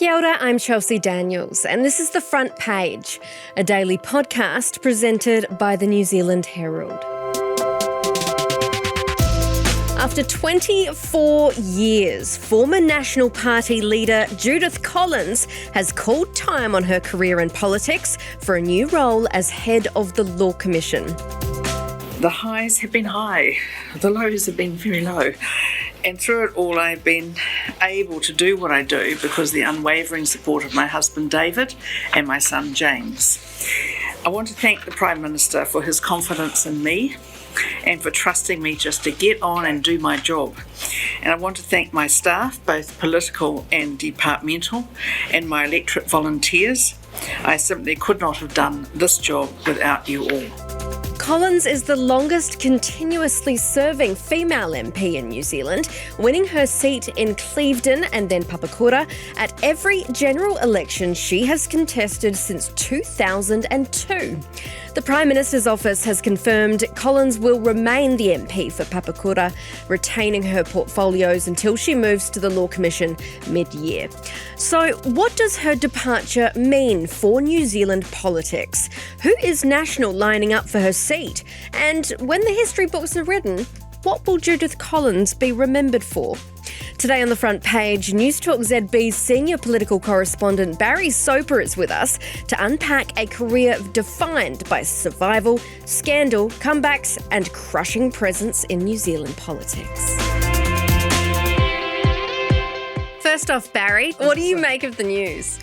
Kia ora, I'm Chelsea Daniels, and this is The Front Page, a daily podcast presented by the New Zealand Herald. After 24 years, former National Party leader Judith Collins has called time on her career in politics for a new role as head of the Law Commission. The highs have been high, the lows have been very low. And through it all, I've been able to do what I do because of the unwavering support of my husband David and my son James. I want to thank the Prime Minister for his confidence in me and for trusting me just to get on and do my job. And I want to thank my staff, both political and departmental, and my electorate volunteers. I simply could not have done this job without you all. Collins is the longest continuously serving female MP in New Zealand, winning her seat in Clevedon and then Papakura at every general election she has contested since 2002. The Prime Minister's office has confirmed Collins will remain the MP for Papakura, retaining her portfolios until she moves to the Law Commission mid-year. So what does her departure mean for New Zealand politics? Who is National lining up for her seat? And when the history books are written, what will Judith Collins be remembered for? Today on the front page, Newstalk ZB's senior political correspondent Barry Soper is with us to unpack a career defined by survival, scandal, comebacks and crushing presence in New Zealand politics. First off, Barry, what do you make of the news?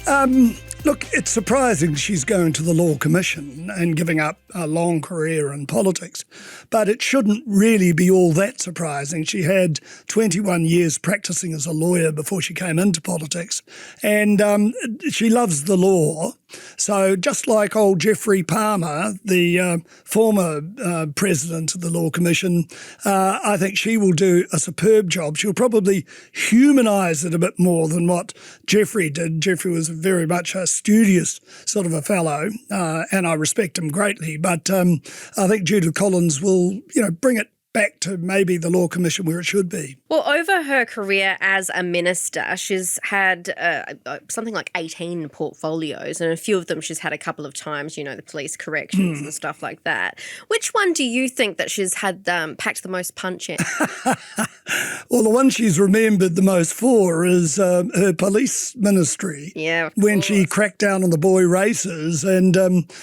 Look, it's surprising she's going to the Law Commission and giving up a long career in politics, but it shouldn't really be all that surprising. She had 21 years practising as a lawyer before she came into politics, and she loves the law. So just like old Geoffrey Palmer, the former president of the Law Commission, I think she will do a superb job. She'll probably humanise it a bit more than what Geoffrey did. Geoffrey was very much a studious sort of a fellow, and I respect him greatly. But I think Judith Collins will, bring it back to maybe the Law Commission where it should be. Well, over her career as a minister, she's had something like 18 portfolios, and a few of them she's had a couple of times, the police corrections and stuff like that. Which one do you think that she's had packed the most punch in? Well, the one she's remembered the most for is her police ministry. Yeah, when she cracked down on the boy racers and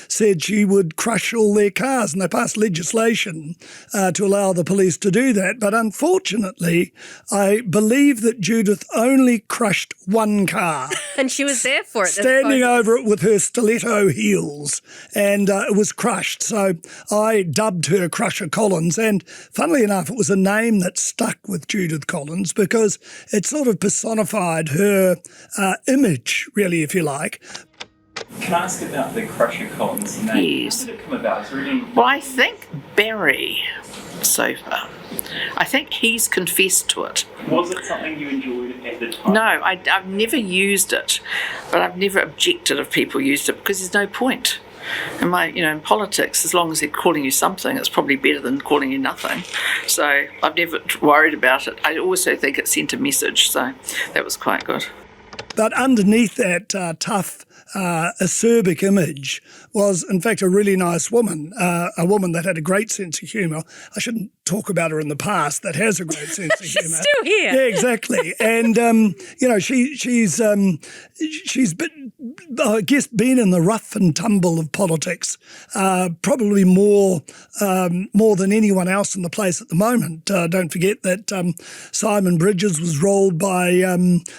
said she would crush all their cars, and they passed legislation to allow the police to do that. But unfortunately, I believe that Judith only crushed one car. And she was there for it. Standing over it with her stiletto heels, and it was crushed. So I dubbed her Crusher Collins, and funnily enough, it was a name that stuck with Judith Collins because it sort of personified her image, really, if you like. Can I ask about the Crusher Collins name? Yes. How did it come about? Well, I think Barry Soper, I think he's confessed to it. Was it something you enjoyed at the time? No, I've never used it, but I've never objected if people used it because there's no point. In politics, as long as they're calling you something, it's probably better than calling you nothing. So I've never worried about it. I also think it sent a message, so that was quite good. But underneath that tough, acerbic image was, in fact, a really nice woman, a woman that had a great sense of humour. I shouldn't talk about her in the past, that has a great sense of humour. She's still here. Yeah, exactly. And, she's been, I guess, been in the rough and tumble of politics, probably more than anyone else in the place at the moment. Don't forget that Simon Bridges was rolled by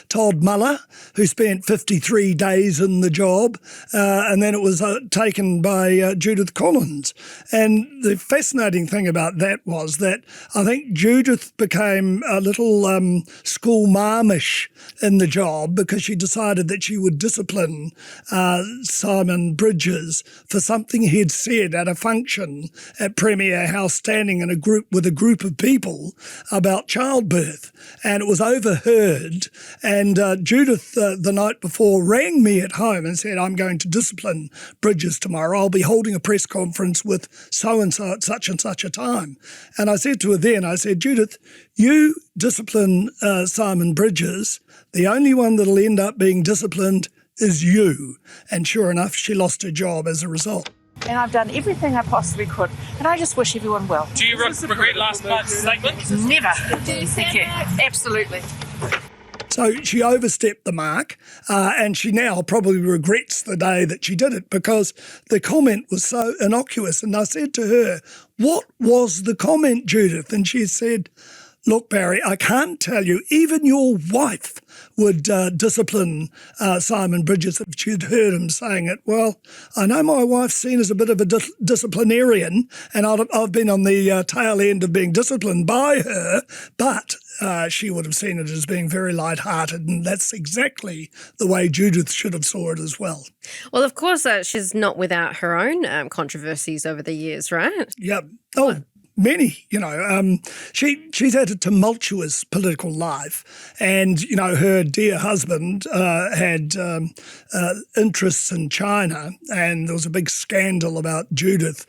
Todd Muller, who spent 53 days in the job, and then it was taken by Judith Collins. And the fascinating thing about that was that I think Judith became a little school marmish in the job because she decided that she would discipline Simon Bridges for something he had said at a function at Premier House, standing in with a group of people about childbirth. And it was overheard, and Judith the night before rang me at home and said, I'm going to discipline Bridges tomorrow. I'll be holding a press conference with so-and-so at such and such a time. And And I said to her then, I said, Judith, you discipline Simon Bridges. The only one that'll end up being disciplined is you. And sure enough, she lost her job as a result. And I've done everything I possibly could, and I just wish everyone well. Do you regret last night's statement? Never. Thank you. Absolutely. So she overstepped the mark, and she now probably regrets the day that she did it, because the comment was so innocuous. And I said to her, what was the comment, Judith? And she said, look, Barry, I can't tell you. Even your wife would discipline Simon Bridges if she'd heard him saying it. Well, I know my wife's seen as a bit of a disciplinarian, and I've been on the tail end of being disciplined by her, but she would have seen it as being very light-hearted, and that's exactly the way Judith should have saw it as well. Well, of course, she's not without her own controversies over the years, right? Yep. Oh, many, she's had a tumultuous political life, and, her dear husband had interests in China, and there was a big scandal about Judith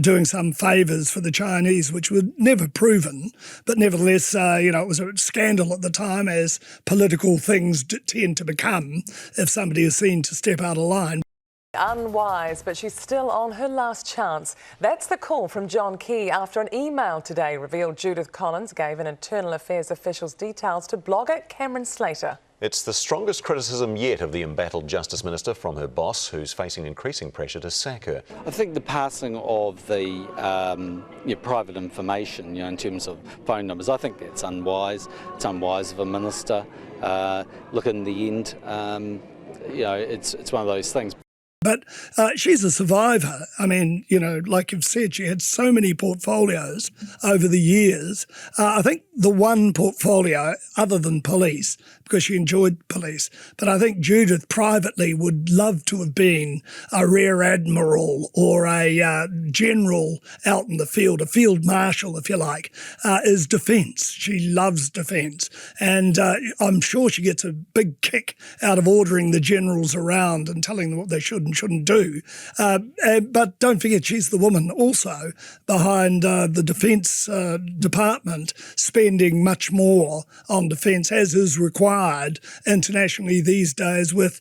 doing some favours for the Chinese, which were never proven, but nevertheless, it was a scandal at the time, as political things tend to become if somebody is seen to step out of line. Unwise, but she's still on her last chance. That's the call from John Key after an email today revealed Judith Collins gave an Internal Affairs official's details to blogger Cameron Slater. It's the strongest criticism yet of the embattled Justice Minister from her boss, who's facing increasing pressure to sack her. I think the passing of the private information, in terms of phone numbers, I think that's unwise. It's unwise of a minister. Look, in the end, it's one of those things. But she's a survivor. I mean, like you've said, she had so many portfolios over the years. I think the one portfolio, other than police, because she enjoyed police, but I think Judith privately would love to have been a rear admiral or a general out in the field, a field marshal, if you like, is defence. She loves defence. And I'm sure she gets a big kick out of ordering the generals around and telling them what they should and shouldn't do. But don't forget, she's the woman also behind the Defence Department spending much more on defence, as is required internationally these days with,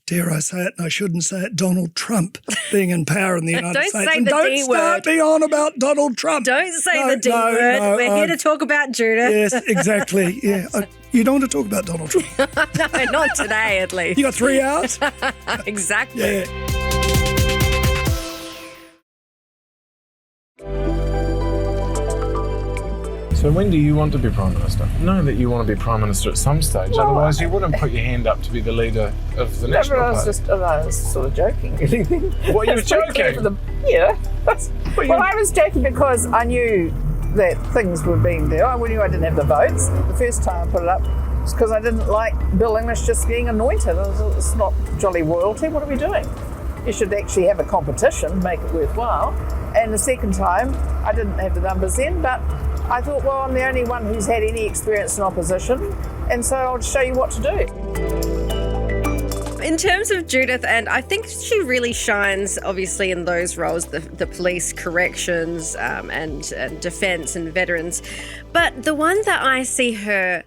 dare I say it, and I shouldn't say it, Donald Trump being in power in the United States. Don't say the D word. Don't start me on about Donald Trump. Don't say the D word. No, we're here to talk about Judith. Yes, exactly. Yeah. You don't want to talk about Donald Trump. No, not today at least. You got 3 hours? Exactly. Yeah. So when do you want to be Prime Minister? Know that you want to be Prime Minister at some stage, otherwise you wouldn't put your hand up to be the leader of the National Party. I was sort of joking. What, you were joking? Yeah. I was joking because I knew that things were being there. I knew I didn't have the votes. The first time I put it up was because I didn't like Bill English just being anointed. It's not jolly royalty. What are we doing? You should actually have a competition, make it worthwhile. And the second time, I didn't have the numbers then, but I thought, well, I'm the only one who's had any experience in opposition, and so I'll show you what to do. In terms of Judith, and I think she really shines, obviously, in those roles, the police, corrections, and defence and veterans. But the one that I see her,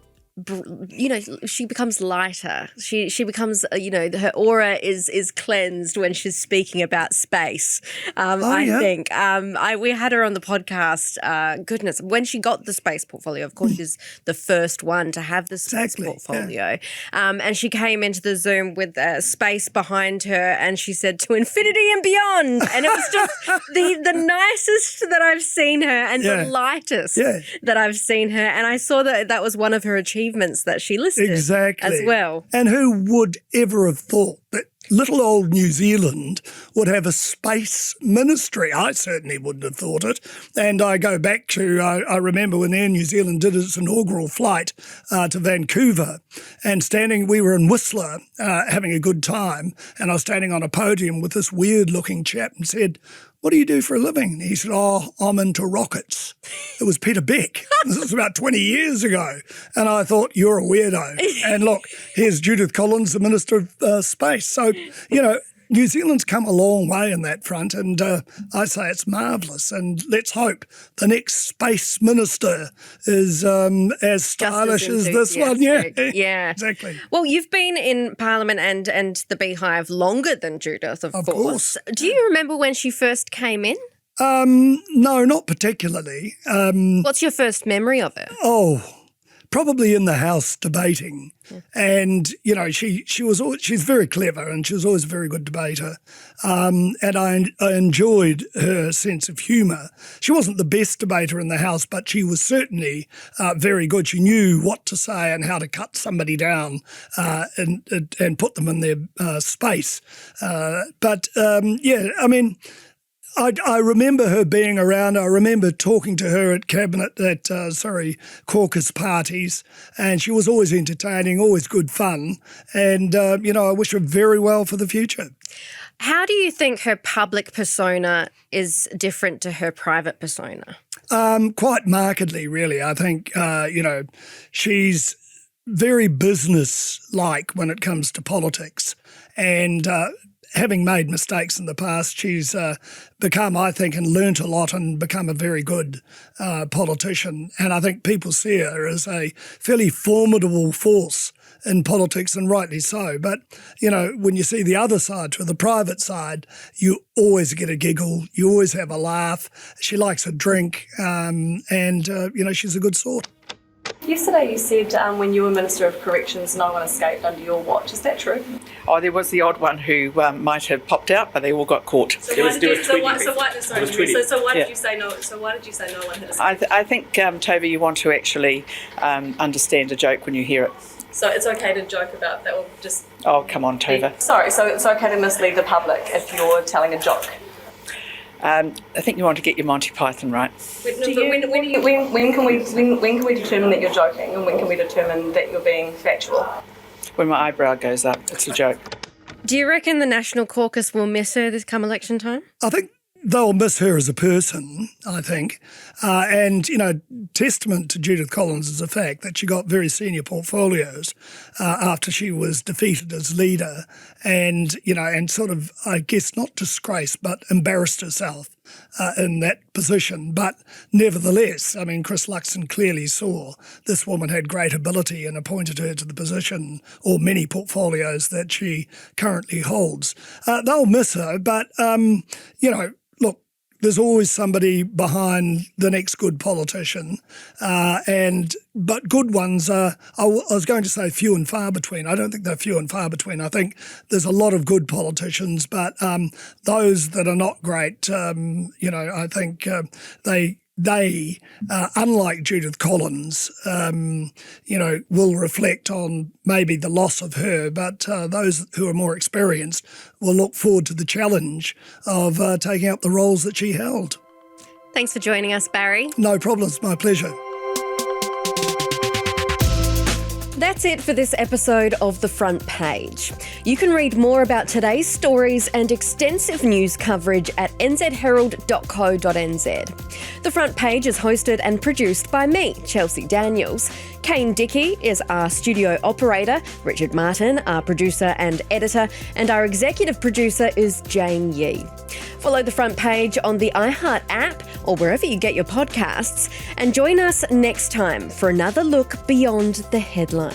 she becomes lighter. She becomes, her aura is cleansed when she's speaking about space. I think we had her on the podcast. Goodness, when she got the space portfolio, of course, she's the first one to have the space portfolio. Yeah. And she came into the Zoom with space behind her, and she said, "To infinity and beyond." And it was just the nicest that I've seen her, and the lightest that I've seen her. And I saw that was one of her achievements that she listed as well. And who would ever have thought that little old New Zealand would have a space ministry? I certainly wouldn't have thought it. And I go back to, I remember when Air New Zealand did its inaugural flight to Vancouver, and we were in Whistler having a good time, and I was standing on a podium with this weird-looking chap and said, "What do you do for a living?" And he said, "Oh, I'm into rockets." It was Peter Beck. This was about 20 years ago. And I thought, you're a weirdo. And look, here's Judith Collins, the Minister of Space. So, New Zealand's come a long way in that front, and I say it's marvellous. And let's hope the next space minister is as stylish as this one. Yeah, exactly. Well, you've been in Parliament and the Beehive longer than Judith, of course. Do you remember when she first came in? No, not particularly. What's your first memory of her? Oh, probably in the House debating. Yeah. And, you know, she's very clever and she was always a very good debater. And I enjoyed her sense of humour. She wasn't the best debater in the House, but she was certainly very good. She knew what to say and how to cut somebody down and put them in their space. I remember her being around. I remember talking to her at caucus parties, and she was always entertaining, always good fun. And, I wish her very well for the future. How do you think her public persona is different to her private persona? Quite markedly, really. I think, she's very business-like when it comes to politics. And having made mistakes in the past, she's become, I think, and learnt a lot and become a very good politician. And I think people see her as a fairly formidable force in politics, and rightly so. But, when you see the other side, to the private side, you always get a giggle, you always have a laugh. She likes a drink and she's a good sort. Yesterday you said when you were Minister of Corrections, no one escaped under your watch. Is that true? Oh, there was the odd one who might have popped out, but they all got caught. So why did you say no? So why did you say no one had escaped? I think, Tova, you want to actually understand a joke when you hear it. So it's okay to joke about that, or just... Oh, come on, Tova. Sorry, so it's okay to mislead the public if you're telling a joke? I think you want to get your Monty Python right. When can we determine that you're joking, and when can we determine that you're being factual? When my eyebrow goes up, it's a joke. Do you reckon the National Caucus will miss her this come election time? I think they'll miss her as a person, I think. Testament to Judith Collins is the fact that she got very senior portfolios after she was defeated as leader and sort of, I guess, not disgraced, but embarrassed herself in that position. But nevertheless, Chris Luxon clearly saw this woman had great ability and appointed her to the position or many portfolios that she currently holds. They'll miss her, but, look, there's always somebody behind the next good politician, but good ones are, I was going to say few and far between. I don't think they're few and far between. I think there's a lot of good politicians, but those that are not great, I think they unlike Judith Collins, will reflect on maybe the loss of her, but those who are more experienced will look forward to the challenge of taking up the roles that she held. Thanks for joining us, Barry. No problem, it's my pleasure. That's it for this episode of The Front Page. You can read more about today's stories and extensive news coverage at nzherald.co.nz. The Front Page is hosted and produced by me, Chelsea Daniels. Kane Dickey is our studio operator, Richard Martin, our producer and editor, and our executive producer is Jane Yee. Follow The Front Page on the iHeart app or wherever you get your podcasts, and join us next time for another look beyond the headlines.